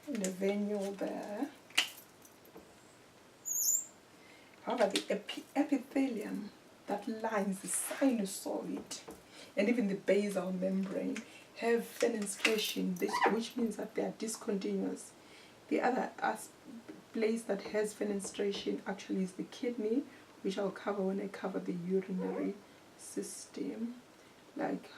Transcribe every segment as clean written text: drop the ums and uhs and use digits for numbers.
in the venule there. However, the epithelium that lines the sinusoid and even the basal membrane have fenestration, which means that they are discontinuous. The other place that has fenestration actually is the kidney, which I'll cover when I cover the urinary system, like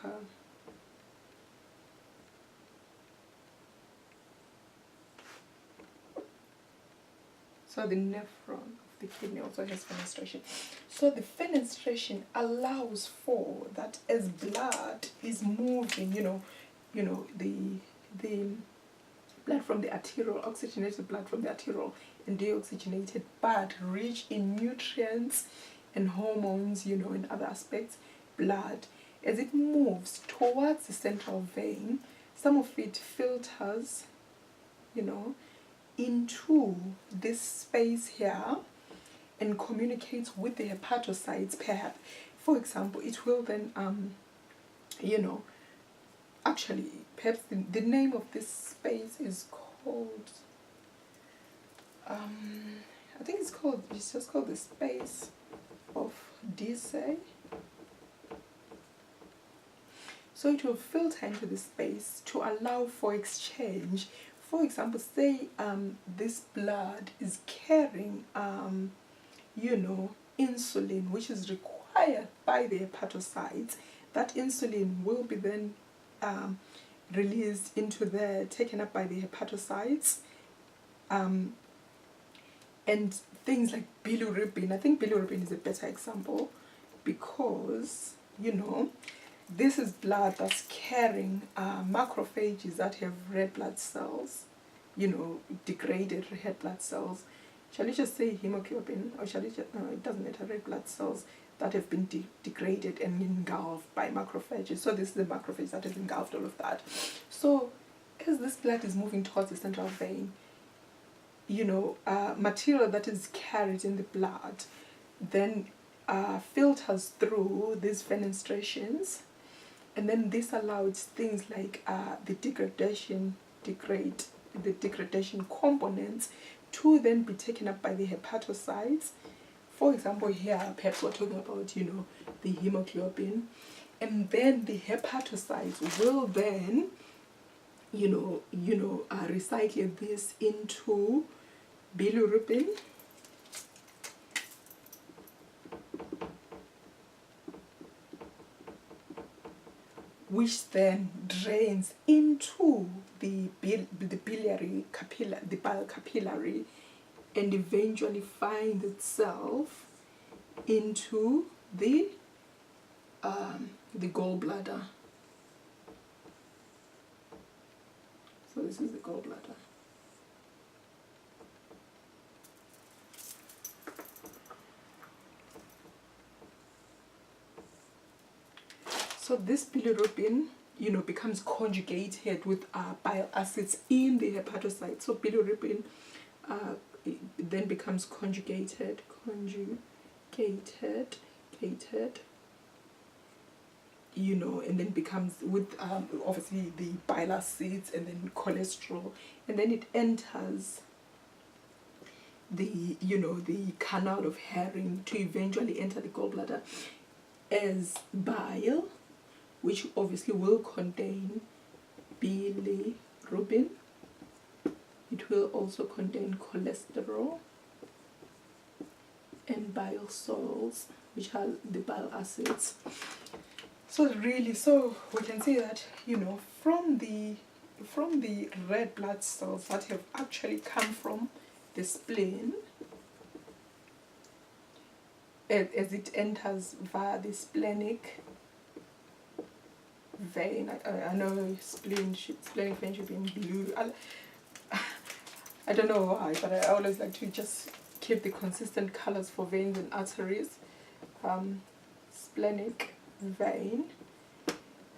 so the nephron of the kidney also has fenestration. So the fenestration allows for that as blood is moving, the blood from the arterial, oxygenated blood from the arterial and deoxygenated but rich in nutrients and hormones, and other aspects, blood, as it moves towards the central vein, some of it filters, into this space here and communicates with the hepatocytes. Perhaps, for example, it will then, actually, perhaps the name of this space is called, I think it's just called the space of Disse. So it will filter into the space to allow for exchange. For example, say this blood is carrying, insulin, which is required by the hepatocytes. That insulin will be then released into there, taken up by the hepatocytes. And things like bilirubin. I think bilirubin is a better example because, this is blood that's carrying macrophages that have red blood cells, degraded red blood cells. Shall we just say hemoglobin, or shall we just, no, it doesn't matter, red blood cells that have been degraded and engulfed by macrophages. So this is the macrophage that has engulfed all of that. So as this blood is moving towards the central vein, material that is carried in the blood then filters through these fenestrations, and then this allows things like the degradation components to then be taken up by the hepatocytes. For example, here perhaps we're talking about the hemoglobin, and then the hepatocytes will then recycle this into bilirubin, which then drains into the biliary capillary, the bile capillary, and eventually finds itself into the gallbladder. So this is the gallbladder. So this bilirubin, becomes conjugated with bile acids in the hepatocyte. So bilirubin then becomes conjugated, and then becomes with obviously the bile acids and then cholesterol, and then it enters the canal of Herring to eventually enter the gallbladder as bile, which obviously will contain bilirubin. It will also contain cholesterol and bile salts, which are the bile acids. So we can see that from the red blood cells that have actually come from the spleen, as it enters via the splenic vein. I know splenic vein should be in blue. I don't know why, but I always like to just keep the consistent colors for veins and arteries. Splenic vein.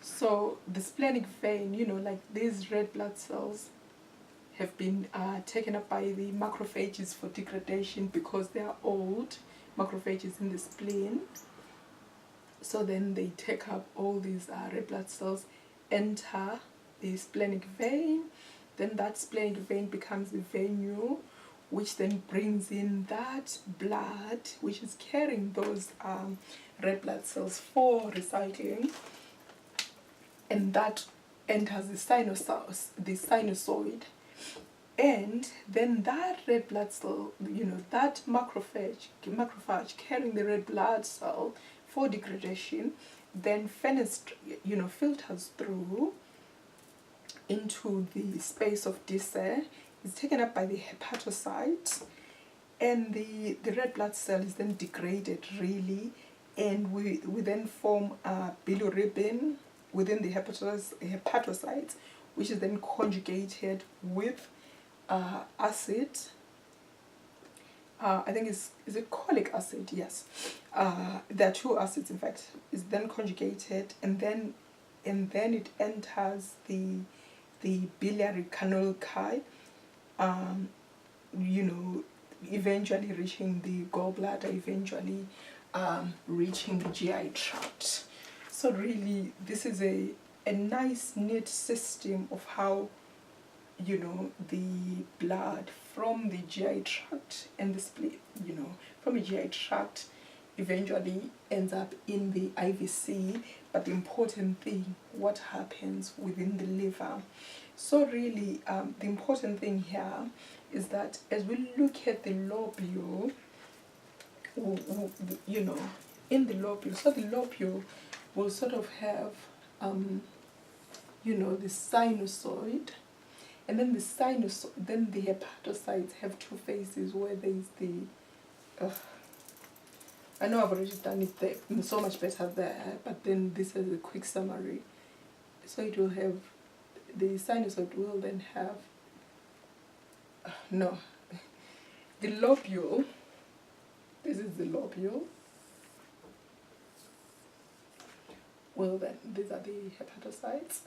So the splenic vein, like these red blood cells have been taken up by the macrophages for degradation because they are old macrophages in the spleen. So then they take up all these red blood cells, enter the splenic vein. then that splenic vein becomes the venue, which then brings in that blood, which is carrying those red blood cells for recycling, and that enters the sinusoid, and then that red blood cell, that macrophage carrying the red blood cell for degradation, then filters through into the space of Disse, is taken up by the hepatocyte, and the red blood cell is then degraded really, and we then form bilirubin within the hepatocytes, which is then conjugated with acid. I think is it cholic acid? Yes. There are two acids, in fact. Is then conjugated, and then it enters the biliary canaliculus, eventually reaching the gallbladder, eventually reaching the GI tract. So really, this is a nice, neat system of how, the blood from the GI tract and the split, from the GI tract eventually ends up in the IVC. But the important thing, what happens within the liver. So really, the important thing here is that as we look at the lobule, in the lobule, so the lobule will sort of have, the sinusoid, and then then the hepatocytes have two phases where there is the, I know I've already done it there, so much better there, but then this is a quick summary. So it will have, the sinusoid will then have, the lobule, this is the lobule, well then, these are the hepatocytes.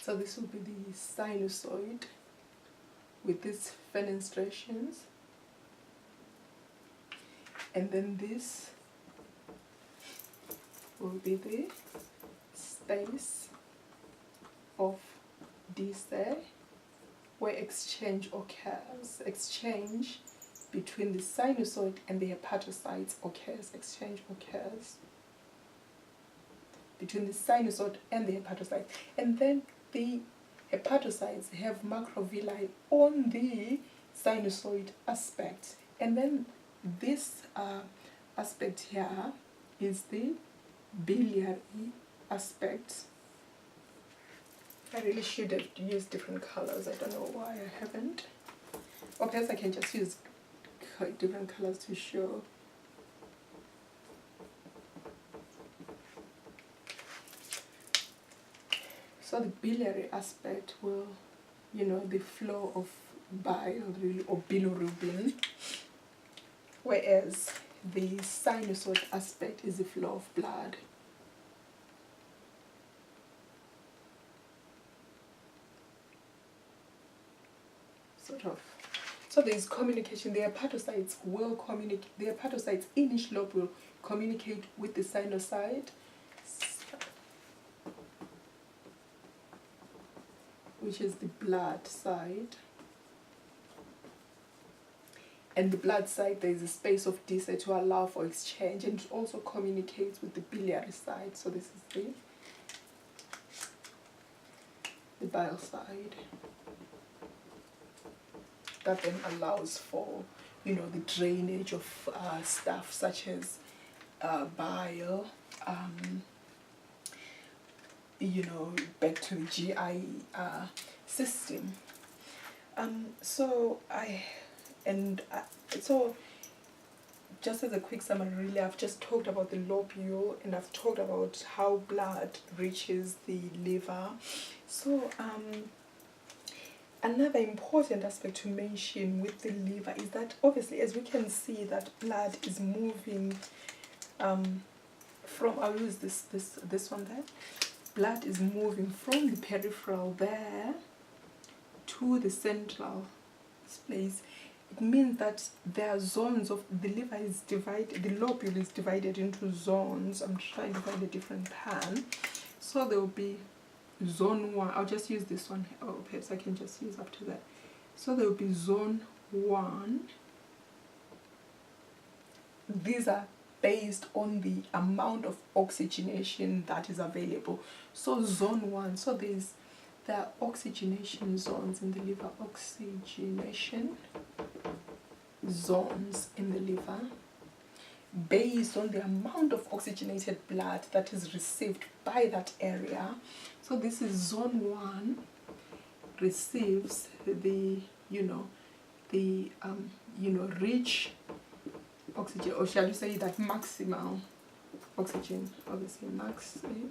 So this will be the sinusoid with these fenestrations, and then this will be the space of Disse, where exchange occurs. Exchange between the sinusoid and the hepatocytes occurs. Exchange occurs between the sinusoid and the hepatocytes, and then the hepatocytes have macrovilli on the sinusoid aspect, and then this aspect here is the biliary aspect. I really should have used different colors. I don't know why I haven't. Or perhaps I can just use different colors to show. So the biliary aspect will, the flow of bile or bilirubin, whereas the sinusoid aspect is the flow of blood. Sort of. So there is communication. The hepatocytes will communicate. The hepatocytes in each lobe will communicate with the sinusoid, which is the blood side. And the blood side, there is a space of Disse to allow for exchange, and it also communicates with the biliary side. So this is the bile side. That then allows for, the drainage of stuff such as bile, back to the GI system. So just as a quick summary, really, I've just talked about the lobule, and I've talked about how blood reaches the liver. So another important aspect to mention with the liver is that obviously, as we can see, that blood is moving from, I'll use this one there. Blood is moving from the peripheral there to the central place. it means that there are zones of the liver is divided, the lobule is divided into zones. I'm trying to find a different pan. So there will be zone 1. I'll just use this one, or perhaps I can just use up to that. So there will be zone 1. These are based on the amount of oxygenation that is available. So zone 1, so there are oxygenation zones in the liver, oxygenation zones in the liver, based on the amount of oxygenated blood that is received by that area. So this is zone 1 receives the rich oxygen, or shall we say that maximal oxygen, obviously maximal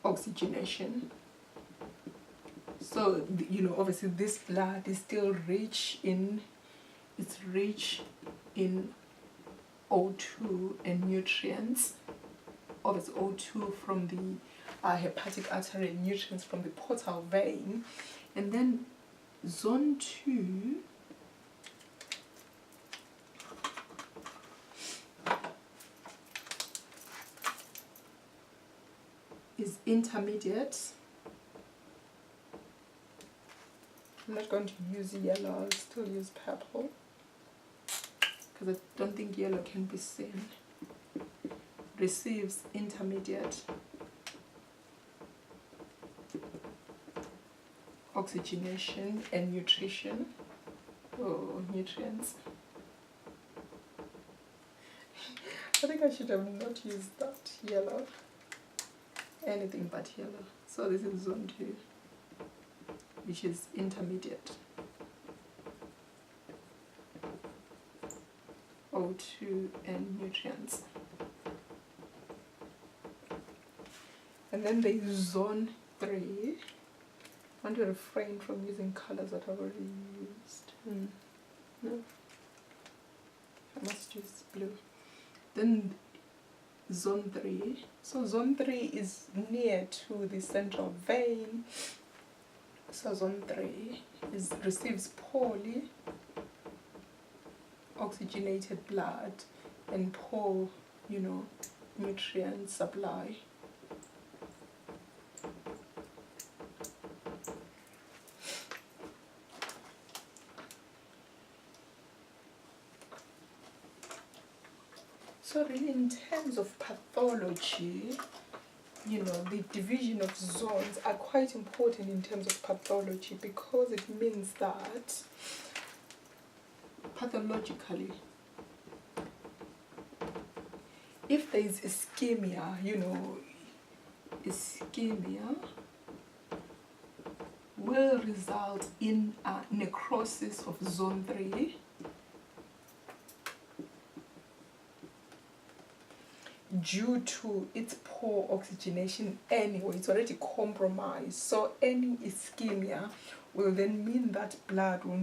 oxygenation. So obviously this blood is still rich in O2 and nutrients. Obviously O2 from the hepatic artery, and nutrients from the portal vein. And then zone 2 is intermediate. I'm not going to use yellow, I'll still use purple, because I don't think yellow can be seen. Receives intermediate oxygenation and nutrition, or nutrients. I think I should have not used that yellow, anything but yellow. So this is zone 2, which is intermediate. O2 and nutrients. And then there is zone 3. I want to refrain from using colors that I've already used. No, I must use blue. Then zone 3. So zone 3 is near to the central vein. So zone 3 receives poorly oxygenated blood and poor, nutrient supply. So really, in terms of pathology, the division of zones are quite important in terms of pathology, because it means that pathologically, if there is ischemia, ischemia will result in a necrosis of zone 3, due to its poor oxygenation anyway. It's already compromised. So any ischemia will then mean that blood will